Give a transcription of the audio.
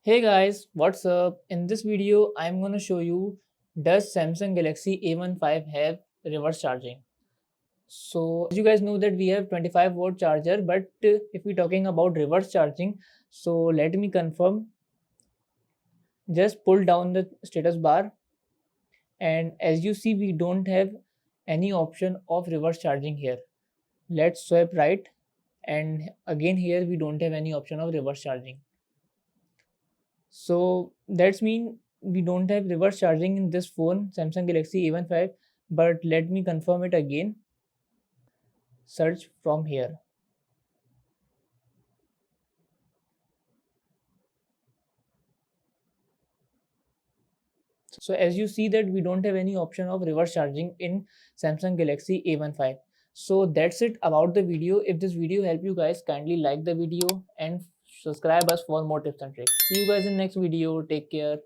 Hey guys, what's up? In this video, I'm gonna show you, does Samsung Galaxy A15 have reverse charging? So as you guys know that we have 25-watt charger, but if we're talking about reverse charging, so let me confirm. Just pull down the status bar, and as you see, we don't have any option of reverse charging here. Let's swipe right, and again here we don't have any option of reverse charging. So that's mean we don't have reverse charging in this phone, Samsung Galaxy A15. But let me confirm it again. Search from here. So as you see that we don't have any option of reverse charging in Samsung Galaxy A15. So that's it about the video. If this video helped you guys, kindly like the video and subscribe us for more tips and tricks. See you guys in next video. Take care.